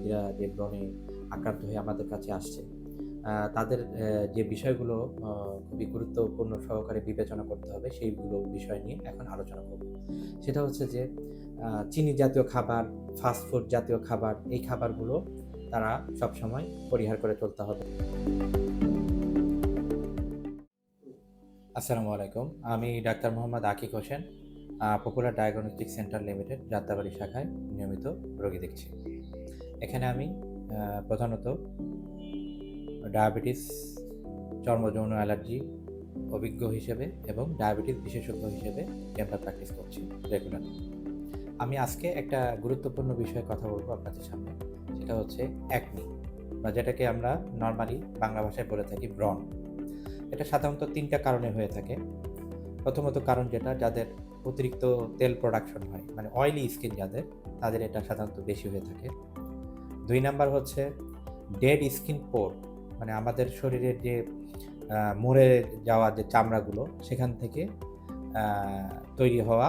রোগীরা যে ব্রণে আক্রান্ত হয়ে আমাদের কাছে আসছে, তাদের যে বিষয়গুলো খুবই গুরুত্বপূর্ণ সহকারে বিবেচনা করতে হবে, সেইগুলো বিষয় নিয়ে এখন আলোচনা করব। সেটা হচ্ছে যে চিনি জাতীয় খাবার, ফাস্ট ফুড জাতীয় খাবার, এই খাবারগুলো তারা সবসময় পরিহার করে চলতে হবে। আসসালামু আলাইকুম। আমি doctor Mohammad Akik Hossain, popular diagnostic centre limited, Jatrabari শাখায় নিয়মিত রোগী দেখছি। এখানে আমি প্রধানত ডায়াবেটিস, চর্মযৌন অ্যালার্জি অভিজ্ঞ হিসেবে এবং ডায়াবেটিস বিশেষজ্ঞ হিসেবে ডেন্টাল প্র্যাকটিস করছি রেগুলার। আমি আজকে একটা গুরুত্বপূর্ণ বিষয়ে কথা বলবো আপনাদের সামনে। সেটা হচ্ছে অ্যাকনি, বা যেটাকে আমরা নরমালি বাংলা ভাষায় বলে থাকি ব্রণ। এটা সাধারণত ৩টা কারণে হয়ে থাকে। প্রথমত কারণ যেটা, যাদের অতিরিক্ত তেল প্রোডাকশন হয়, মানে অয়েলি স্কিন যাদের, তাদের এটা সাধারণত বেশি হয়ে থাকে। ২ নাম্বার হচ্ছে ডেড স্কিন পোর, মানে আমাদের শরীরের যে মরে যাওয়া যে চামড়াগুলো, সেখান থেকে তৈরি হওয়া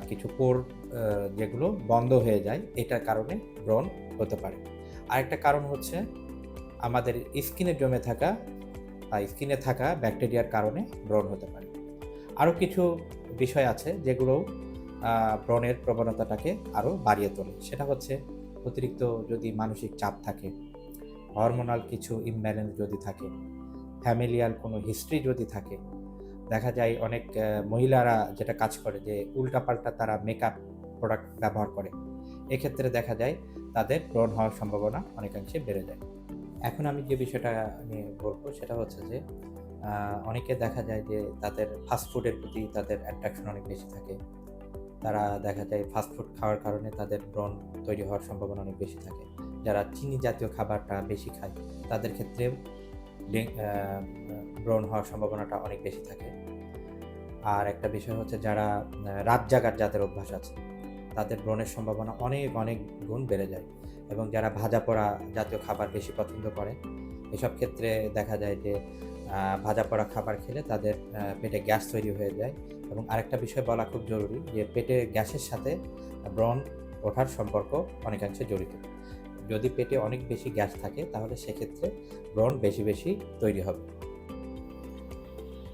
কিছু পোর যেগুলো বন্ধ হয়ে যায়, এটার কারণে ব্রণ হতে পারে। আরেকটা কারণ হচ্ছে আমাদের স্কিনে জমে থাকা বা স্কিনে থাকা ব্যাকটেরিয়ার কারণে ব্রণ হতে পারে। আরও কিছু বিষয় আছে যেগুলো ব্রণের প্রবণতাটাকে আরও বাড়িয়ে তোলে। সেটা হচ্ছে অতিরিক্ত যদি মানসিক চাপ থাকে, হরমোনাল কিছু ইমব্যালেন্স যদি থাকে, ফ্যামিলিয়াল কোনো হিস্ট্রি যদি থাকে। দেখা যায় অনেক মহিলারা যেটা কাজ করে যে উল্টাপাল্টা তারা মেকআপ প্রোডাক্ট ব্যবহার করে। এক্ষেত্রে দেখা যায় তাদের ব্রণ হওয়ার সম্ভাবনা অনেকাংশে বেড়ে যায়। এখন আমি যে বিষয়টা নিয়ে বলবো সেটা হচ্ছে যে অনেকে দেখা যায় যে তাদের ফাস্টফুডের প্রতি তাদের অ্যাট্রাকশন অনেক বেশি থাকে। তারা দেখা যায় ফাস্টফুড খাওয়ার কারণে তাদের ব্রণ তৈরি হওয়ার সম্ভাবনা অনেক বেশি থাকে। যারা চিনি জাতীয় খাবারটা বেশি খায়, তাদের ক্ষেত্রেও ব্রণ হওয়ার সম্ভাবনাটা অনেক বেশি থাকে। আর একটা বিষয় হচ্ছে যারা রাত জাগার যাদের অভ্যাস আছে, তাদের ব্রণের সম্ভাবনা অনেক অনেক গুণ বেড়ে যায়। এবং যারা ভাজা পোড়া জাতীয় খাবার বেশি পছন্দ করে, এসব ক্ষেত্রে দেখা যায় যে ভাজা পোড়া খাবার খেলে তাদের পেটে গ্যাস তৈরি হয়ে যায়। এবং আরেকটা বিষয় বলা খুব জরুরি, যে পেটে গ্যাসের সাথে ব্রণ ওঠার সম্পর্ক অনেকাংশে জড়িত। যদি পেটে অনেক বেশি গ্যাস থাকে, তাহলে সেক্ষেত্রে ব্রণ বেশি বেশি তৈরি হবে।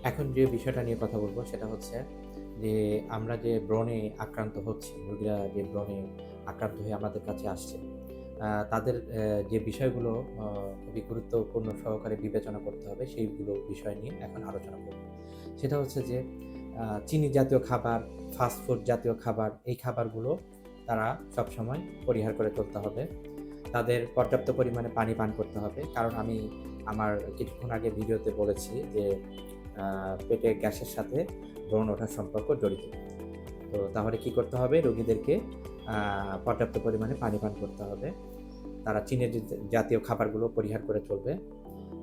এখন যে বিষয়টা নিয়ে কথা বলবো সেটা হচ্ছে যে আমরা যে ব্রণে আক্রান্ত হচ্ছি, রোগীরা যে ব্রণে আক্রান্ত হয়ে আমাদের কাছে আসছে, তাদের যে বিষয়গুলো খুবই গুরুত্বপূর্ণ সহকারে বিবেচনা করতে হবে, সেইগুলো বিষয় নিয়ে এখন আলোচনা করব। সেটা হচ্ছে যে চিনি জাতীয় খাবার, ফাস্ট ফুড জাতীয় খাবার, এই খাবারগুলো তারা সবসময় পরিহার করে চলতে হবে। তাদের পর্যাপ্ত পরিমাণে পানি পান করতে হবে। কারণ আমি আমার কিছুক্ষণ আগে ভিডিওতে বলেছি যে পেটে গ্যাসের সাথে ব্রণ ওঠার সম্পর্ক জড়িত। তো তাহলে কি করতে হবে? রোগীদেরকে পর্যাপ্ত পরিমাণে পানি পান করতে হবে। তারা চিনি জাতীয় খাবারগুলো পরিহার করে চলবে।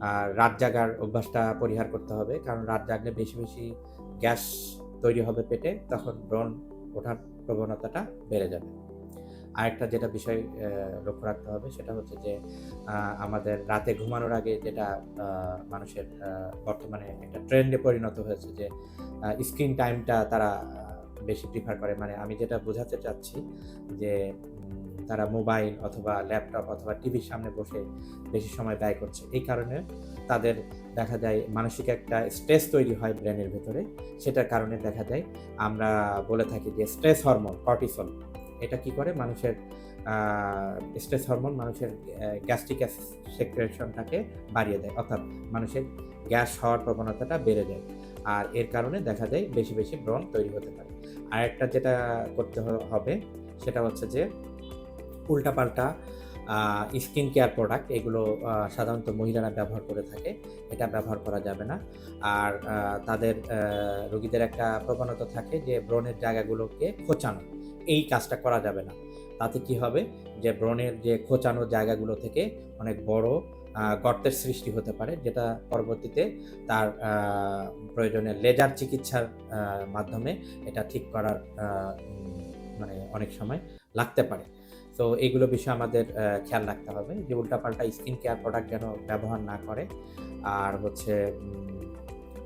আর রাত জাগার অভ্যাসটা পরিহার করতে হবে। কারণ রাত জাগলে বেশি বেশি গ্যাস তৈরি হবে পেটে, তখন ব্রণ ওঠার প্রবণতাটা বেড়ে যাবে। আরেকটা যেটা বিষয় লক্ষ্য রাখতে হবে সেটা হচ্ছে যে আমাদের রাতে ঘুমানোর আগে যেটা মানুষের বর্তমানে একটা ট্রেন্ডে পরিণত হয়েছে, যে স্ক্রিন টাইমটা তারা বেশি প্রিফার করে। মানে আমি যেটা বোঝাতে চাচ্ছি যে তারা মোবাইল অথবা ল্যাপটপ অথবা টিভির সামনে বসে বেশি সময় ব্যয় করছে। এই কারণে তাদের দেখা যায় মানসিক একটা স্ট্রেস তৈরি হয় ব্রেনের ভেতরে। সেটার কারণে দেখা যায় আমরা বলে থাকি যে স্ট্রেস হরমোন কর্টিসল, এটা কি করে মানুষের স্ট্রেস হরমোন মানুষের গ্যাস্ট্রিক সেক্রেশনটাকে বাড়িয়ে দেয়, অর্থাৎ মানুষের গ্যাস হওয়ার প্রবণতাটা বেড়ে যায়। আর এর কারণে দেখা যায় বেশি বেশি ব্রণ তৈরি হতে পারে। আরেকটা যেটা করতে হবে সেটা হচ্ছে যে উল্টাপাল্টা স্কিন কেয়ার প্রোডাক্ট, এগুলো সাধারণত মহিলারা ব্যবহার করে থাকে, এটা ব্যবহার করা যাবে না। আর তাদের রোগীদের একটা প্রবণতা থাকে যে ব্রণের জায়গাগুলোকে খোঁচানো, এই কাজটা করা যাবে না। তাতে কি হবে, যে ব্রণের যে খোঁচানো জায়গাগুলো থেকে অনেক বড় গর্তের সৃষ্টি হতে পারে, যেটা পরবর্তীতে তার প্রয়োজনে লেজার চিকিৎসার মাধ্যমে এটা ঠিক করার মানে অনেক সময় লাগতে পারে। তো এইগুলো বিষয়ে আমাদের খেয়াল রাখতে হবে যে উল্টাপাল্টা স্কিন কেয়ার প্রোডাক্ট যেন ব্যবহার না করে। আর হচ্ছে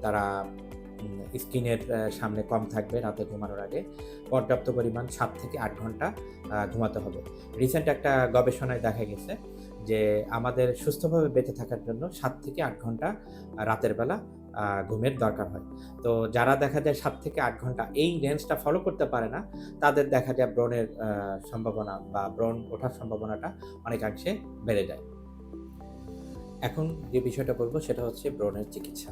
তারা স্ক্রিনের সামনে কম থাকবে রাতে ঘুমানোর আগে। পর্যাপ্ত পরিমাণ ৭ থেকে ৮ ঘন্টা ঘুমাতে হবে। রিসেন্ট একটা গবেষণায় দেখা গেছে যে আমাদের সুস্থভাবে বেঁচে থাকার জন্য ৭ থেকে ৮ ঘন্টা রাতের বেলা ঘুমের দরকার হয়। তো যারা দেখা যায় ৭ থেকে ৮ ঘন্টা এই রেঞ্জটা ফলো করতে পারে না, তাদের দেখা যায় ব্রণের সম্ভাবনা বা ব্রণ ওঠার সম্ভাবনাটা অনেকাংশে বেড়ে যায়। এখন যে বিষয়টা বলব সেটা হচ্ছে ব্রণের চিকিৎসা।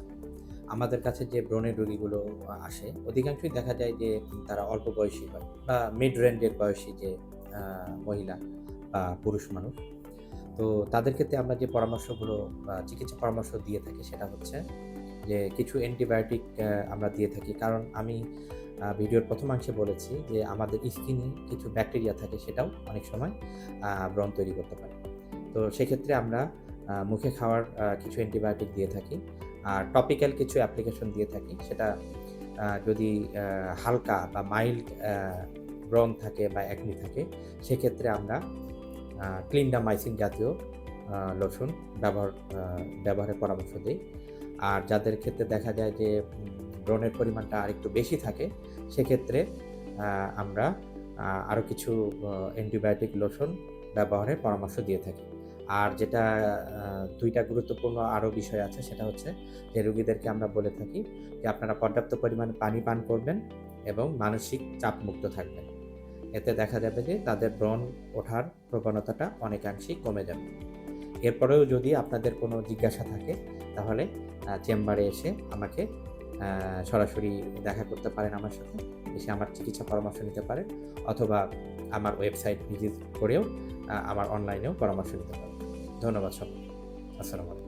আমাদের কাছে যে ব্রণের রোগীগুলো আসে, অধিকাংশই দেখা যায় যে তারা অল্প বয়সী হয় বা মিড রেঞ্জের বয়সী যে মহিলা বা পুরুষ মানুষ। তো তাদের ক্ষেত্রে আমরা যে পরামর্শগুলো বা চিকিৎসা পরামর্শ দিয়ে থাকি সেটা হচ্ছে যে কিছু অ্যান্টিবায়োটিক আমরা দিয়ে থাকি। কারণ আমি ভিডিওর প্রথমাংশে বলেছি যে আমাদের স্কিনে কিছু ব্যাকটেরিয়া থাকে, সেটাও অনেক সময় ব্রণ তৈরি করতে পারে। তো সেক্ষেত্রে আমরা মুখে খাওয়ার কিছু অ্যান্টিবায়োটিক দিয়ে থাকি। আর টপিক্যাল কিছু অ্যাপ্লিকেশন দিয়ে থাকি। সেটা যদি হালকা বা মাইল্ড ব্রণ থাকে বা অ্যাকনি থাকে, সেক্ষেত্রে আমরা ক্লিন্ডামাইসিন জাতীয় লোশন ব্যবহারের পরামর্শ দেই। আর যাদের ক্ষেত্রে দেখা যায় যে ব্রণের পরিমাণটা আরেকটু বেশি থাকে, সেক্ষেত্রে আমরা আরও কিছু অ্যান্টিবায়োটিক লোশন ব্যবহারের পরামর্শ দিয়ে থাকি। আর যেটা ২ টা গুরুত্বপূর্ণ আরও বিষয় আছে, সেটা হচ্ছে যে রোগীদেরকে আমরা বলে থাকি যে আপনারা পর্যাপ্ত পরিমাণে পানি পান করবেন এবং মানসিক চাপমুক্ত থাকবেন। এতে দেখা যাবে যে তাদের ব্রণ ওঠার প্রবণতাটা অনেকাংশেই কমে যাবে। এরপরেও যদি আপনাদের কোনো জিজ্ঞাসা থাকে, তাহলে চেম্বারে এসে আমাকে সরাসরি দেখা করতে পারেন আমার সাথে। এসে আমার চিকিৎসা পরামর্শ নিতে পারেন, অথবা আমার ওয়েবসাইট ভিজিট করেও আমার অনলাইনেও পরামর্শ নিতে পারেন। ধন্যবাদ সকলকে। আসসালামু আলাইকুম।